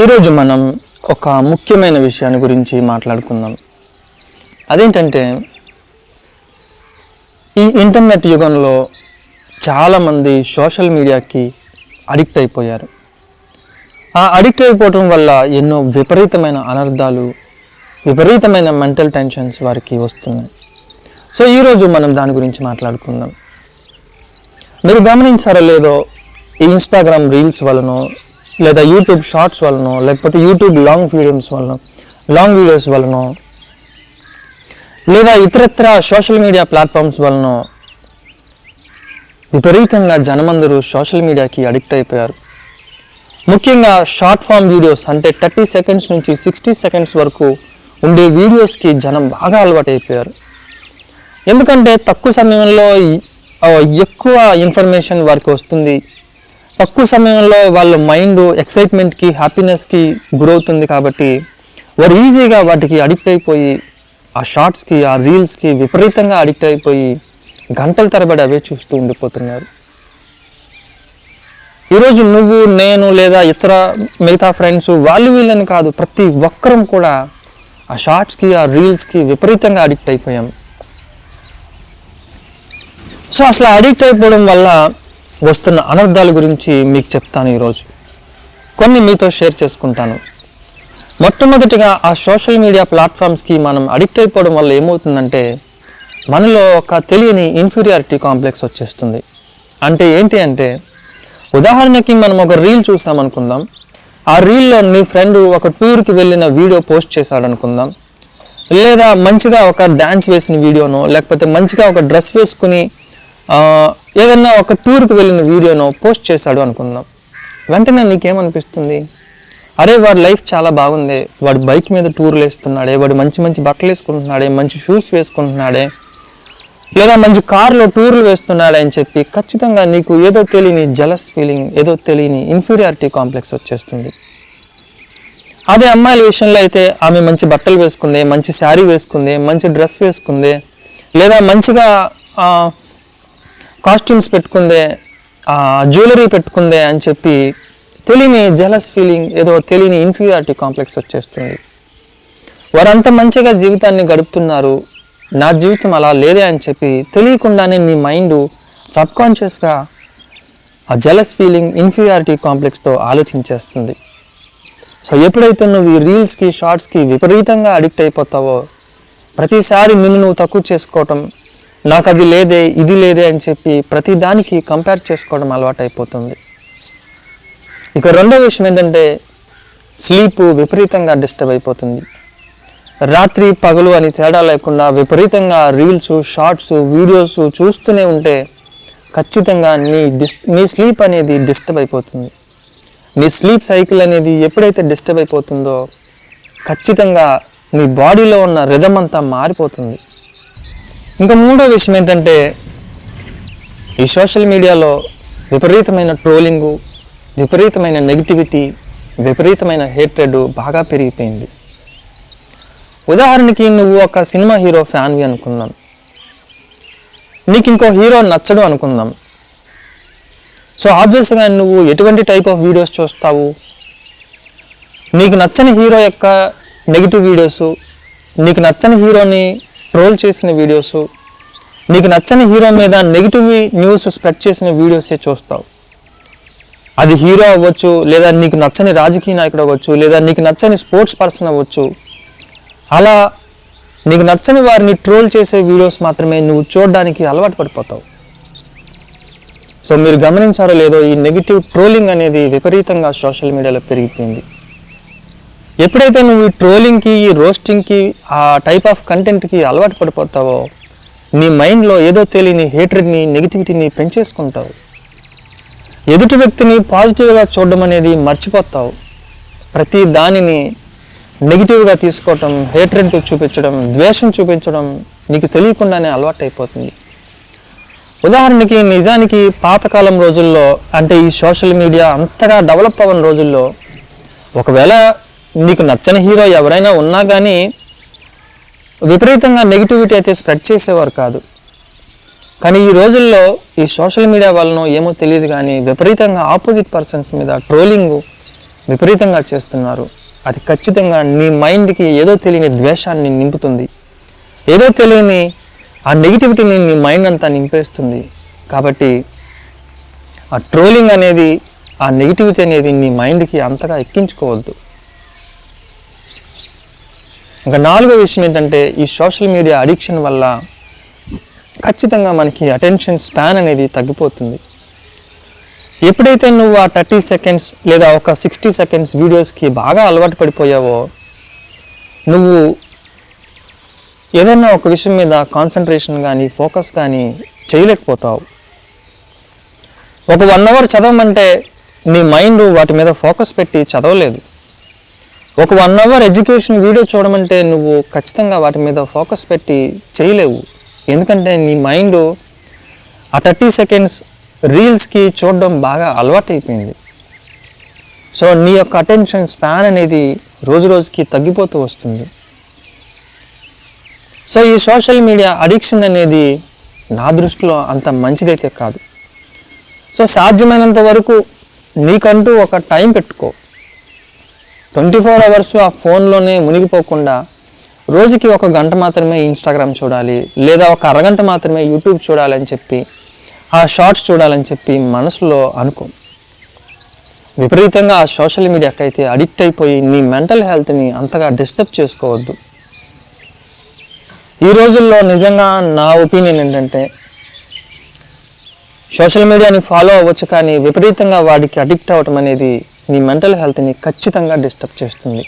ఈరోజు మనం ఒక ముఖ్యమైన విషయాన్ని గురించి మాట్లాడుకుందాం. అదేంటంటే ఈ ఇంటర్నెట్ యుగంలో చాలామంది సోషల్ మీడియాకి అడిక్ట్ అయిపోయారు. ఆ అడిక్ట్ అయిపోవటం వల్ల ఎన్నో విపరీతమైన అనర్థాలు, విపరీతమైన మెంటల్ టెన్షన్స్ వారికి వస్తున్నాయి. సో ఈరోజు మనం దాని గురించి మాట్లాడుకుందాం. మీరు గమనించారో లేదో, ఈ ఇన్స్టాగ్రామ్ రీల్స్ వలన, లేదా యూట్యూబ్ షార్ట్స్ వలన, లేకపోతే యూట్యూబ్ లాంగ్ వీడియోస్ వలన, లేదా ఇతరత్ర సోషల్ మీడియా ప్లాట్ఫామ్స్ వలన విపరీతంగా జనమందరూ సోషల్ మీడియాకి అడిక్ట్ అయిపోయారు. ముఖ్యంగా షార్ట్ ఫామ్ వీడియోస్ అంటే 30 సెకండ్స్ నుంచి 60 సెకండ్స్ వరకు ఉండే వీడియోస్కి జనం బాగా అలవాటు అయిపోయారు. ఎందుకంటే తక్కువ సమయంలో ఎక్కువ ఇన్ఫర్మేషన్ వారికి వస్తుంది. తక్కువ సమయంలో వాళ్ళ మైండ్ ఎక్సైట్మెంట్కి, హ్యాపీనెస్కి గురవుతుంది. కాబట్టి వారు ఈజీగా వాటికి అడిక్ట్ అయిపోయి, ఆ షార్ట్స్కి, ఆ రీల్స్కి విపరీతంగా అడిక్ట్ అయిపోయి గంటల తరబడి అవే చూస్తూ ఉండిపోతున్నారు. ఈరోజు నువ్వు, నేను, లేదా ఇతర మిగతా ఫ్రెండ్స్, వాళ్ళు వీళ్ళని కాదు, ప్రతి ఒక్కరం కూడా ఆ షార్ట్స్కి, ఆ రీల్స్కి విపరీతంగా అడిక్ట్ అయిపోయాం. సో అసలు అడిక్ట్ అయిపోవడం వల్ల వస్తున్న అనర్థాల గురించి మీకు చెప్తాను. ఈరోజు కొన్ని మీతో షేర్ చేసుకుంటాను. మొట్టమొదటిగా ఆ సోషల్ మీడియా ప్లాట్ఫామ్స్కి మనం అడిక్ట్ అయిపోవడం వల్ల ఏమవుతుందంటే మనలో ఒక తెలియని ఇన్ఫీరియారిటీ కాంప్లెక్స్ వచ్చేస్తుంది. అంటే ఏంటి అంటే, ఉదాహరణకి మనం ఒక రీల్ చూసామనుకుందాం. ఆ రీల్లో నీ ఫ్రెండ్ ఒక టూర్కి వెళ్ళిన వీడియో పోస్ట్ చేశాడు అనుకుందాం. లేదా మంచిగా ఒక డ్యాన్స్ వేసిన వీడియోనో, లేకపోతే మంచిగా ఒక డ్రెస్ వేసుకుని ఏదన్నా ఒక టూర్కి వెళ్ళిన వీడియోనో పోస్ట్ చేశాడు అనుకుందాం. వెంటనే నీకేమనిపిస్తుంది? అరే, వాడి లైఫ్ చాలా బాగుంది, వాడు బైక్ మీద టూర్లు వేస్తున్నాడే, వాడు మంచి మంచి బట్టలు వేసుకుంటున్నాడే, మంచి షూస్ వేసుకుంటున్నాడే, లేదా మంచి కార్లో టూర్లు వేస్తున్నాడే అని చెప్పి ఖచ్చితంగా నీకు ఏదో తెలియని జలస్ ఫీలింగ్, ఏదో తెలియని ఇన్ఫీరియారిటీ కాంప్లెక్స్ వచ్చేస్తుంది. అదే అమ్మాయిల విషయంలో అయితే ఆమె మంచి బట్టలు వేసుకుంది, మంచి శారీ వేసుకుంది, మంచి డ్రెస్ వేసుకుంది, లేదా మంచిగా కాస్ట్యూమ్స్ పెట్టుకుందే, జ్యువెలరీ పెట్టుకుందే అని చెప్పి తెలియని జలస్ ఫీలింగ్, ఏదో తెలియని ఇన్ఫీరియారిటీ కాంప్లెక్స్ వచ్చేస్తుంది. వారంతా మంచిగా జీవితాన్ని గడుపుతున్నారు, నా జీవితం అలా లేదే అని చెప్పి తెలియకుండానే నీ మైండ్ సబ్కాన్షియస్గా ఆ జలస్ ఫీలింగ్, ఇన్ఫీరియారిటీ కాంప్లెక్స్తో ఆలోచించేస్తుంది. సో ఎప్పుడైతే నువ్వు ఈ రీల్స్కి, షార్ట్స్కి విపరీతంగా అడిక్ట్ అయిపోతావో, ప్రతిసారి నిన్ను నువ్వు తక్కువ చేసుకోవటం, నాకు అది లేదే, ఇది లేదే అని చెప్పి ప్రతి దానికి కంపేర్ చేసుకోవడం అలవాటు అయిపోతుంది. ఇక రెండో విషయం ఏంటంటే, స్లీప్ విపరీతంగా డిస్టర్బ్ అయిపోతుంది. రాత్రి పగలు అని తేడా లేకుండా విపరీతంగా రీల్స్, షార్ట్స్, వీడియోస్ చూస్తూనే ఉంటే ఖచ్చితంగా నీ స్లీప్ అనేది డిస్టర్బ్ అయిపోతుంది. నీ స్లీప్ సైకిల్ అనేది ఎప్పుడైతే డిస్టర్బ్ అయిపోతుందో ఖచ్చితంగా నీ బాడీలో ఉన్న రిథమ్ అంతా మారిపోతుంది. ఇంకా మూడో విషయం ఏంటంటే, ఈ సోషల్ మీడియాలో విపరీతమైన ట్రోలింగు, విపరీతమైన నెగిటివిటీ, విపరీతమైన హేట్రెడ్ బాగా పెరిగిపోయింది. ఉదాహరణకి నువ్వు ఒక సినిమా హీరో ఫ్యాన్వి అనుకుందాం. నీకు ఇంకో హీరో నచ్చడు అనుకుందాం. సో ఆబ్వియస్గా నువ్వు ఎటువంటి టైప్ ఆఫ్ వీడియోస్ చూస్తావు? నీకు నచ్చని హీరో యొక్క నెగిటివ్ వీడియోసు, నీకు నచ్చని హీరోని ట్రోల్ చేసిన వీడియోసు, నీకు నచ్చని హీరో మీద నెగిటివ్ న్యూస్ స్ప్రెడ్ చేసిన వీడియోసే చూస్తావు. అది హీరో అవ్వచ్చు, లేదా నీకు నచ్చని రాజకీయ నాయకుడు అవ్వచ్చు, లేదా నీకు నచ్చని స్పోర్ట్స్ పర్సన్ అవ్వచ్చు. అలా నీకు నచ్చని వారిని ట్రోల్ చేసే వీడియోస్ మాత్రమే నువ్వు చూడడానికి అలవాటు పడిపోతావు. సో మీరు గమనించారో లేదో, ఈ నెగిటివ్ ట్రోలింగ్ అనేది విపరీతంగా సోషల్ మీడియాలో పెరిగిపోయింది. ఎప్పుడైతే నువ్వు ఈ ట్రోలింగ్కి, ఈ రోస్టింగ్కి, ఆ టైప్ ఆఫ్ కంటెంట్కి అలవాటు పడిపోతావో నీ మైండ్లో ఏదో తెలియని హేట్రెడ్ని, నెగిటివిటీని పెంచేసుకుంటావు. ఎదుటి వ్యక్తిని పాజిటివ్గా చూడడం అనేది మర్చిపోతావు. ప్రతి దానిని నెగిటివ్గా తీసుకోవటం, హేట్రెడ్ చూపించడం, ద్వేషం చూపించడం నీకు తెలియకుండానే అలవాటు అయిపోతుంది. ఉదాహరణకి నిజానికి పాతకాలం రోజుల్లో, అంటే ఈ సోషల్ మీడియా అంతగా డెవలప్ అవ్వని రోజుల్లో, ఒకవేళ నీకు నచ్చని హీరో ఎవరైనా ఉన్నా కానీ విపరీతంగా నెగిటివిటీ అయితే స్ప్రెడ్ చేసేవారు కాదు. కానీ ఈ రోజుల్లో ఈ సోషల్ మీడియా వలన ఏమో తెలియదు కానీ విపరీతంగా ఆపోజిట్ పర్సన్స్ మీద ట్రోలింగ్, విపరీతంగా చేస్తున్నారు. అది ఖచ్చితంగా నీ మైండ్కి ఏదో తెలియని ద్వేషాన్ని నింపుతుంది, ఏదో తెలియని ఆ నెగిటివిటీని నీ మైండ్ అంతా నింపేస్తుంది. కాబట్టి ఆ ట్రోలింగ్ అనేది, ఆ నెగిటివిటీ అనేది నీ మైండ్కి అంతగా ఎక్కించుకోవద్దు. ఇంకా 4వ విషయం ఏంటంటే, ఈ సోషల్ మీడియా అడిక్షన్ వల్ల ఖచ్చితంగా మనకి అటెన్షన్ స్పాన్ అనేది తగ్గిపోతుంది. ఎప్పుడైతే నువ్వు ఆ 30 సెకండ్స్ లేదా ఒక 60 సెకండ్స్ వీడియోస్కి బాగా అలవాటు పడిపోయావో, నువ్వు ఏదైనా ఒక విషయం మీద కాన్సన్ట్రేషన్ కానీ ఫోకస్ కానీ చేయలేకపోతావు. ఒక 1 అవర్ చదవమంటే నీ మైండ్ వాటి మీద ఫోకస్ పెట్టి చదవలేదు. ఒక 1 అవర్ ఎడ్యుకేషన్ వీడియో చూడమంటే నువ్వు ఖచ్చితంగా వాటి మీద ఫోకస్ పెట్టి చేయలేవు. ఎందుకంటే నీ మైండ్ ఆ 30 సెకండ్స్ రీల్స్కి చూడడం బాగా అలవాటైపోయింది. సో నీ యొక్క అటెన్షన్ స్పాన్ అనేది రోజు రోజుకి తగ్గిపోతూ వస్తుంది. సో ఈ సోషల్ మీడియా అడిక్షన్ అనేది నా దృష్టిలో అంత మంచిదైతే కాదు. సో సాధ్యమైనంత వరకు నీకంటూ ఒక టైం పెట్టుకో. 24 అవర్స్ ఆ ఫోన్లోనే మునిగిపోకుండా రోజుకి 1 గంట మాత్రమే ఇన్స్టాగ్రామ్ చూడాలి, లేదా ఒక అరగంట మాత్రమే యూట్యూబ్ చూడాలని చెప్పి, ఆ షార్ట్స్ చూడాలని చెప్పి మనసులో అనుకో. విపరీతంగా ఆ సోషల్ మీడియాకి అయితే అడిక్ట్ అయిపోయి నీ మెంటల్ హెల్త్ని అంతగా డిస్టర్బ్ చేసుకోవద్దు. ఈ రోజుల్లో నిజంగా నా ఒపీనియన్ ఏంటంటే, సోషల్ మీడియాని ఫాలో అవ్వచ్చు, కానీ విపరీతంగా వాడికి అడిక్ట్ అవ్వటం అనేది నీ మెంటల్ హెల్త్ని ఖచ్చితంగా డిస్టర్బ్ చేస్తుంది.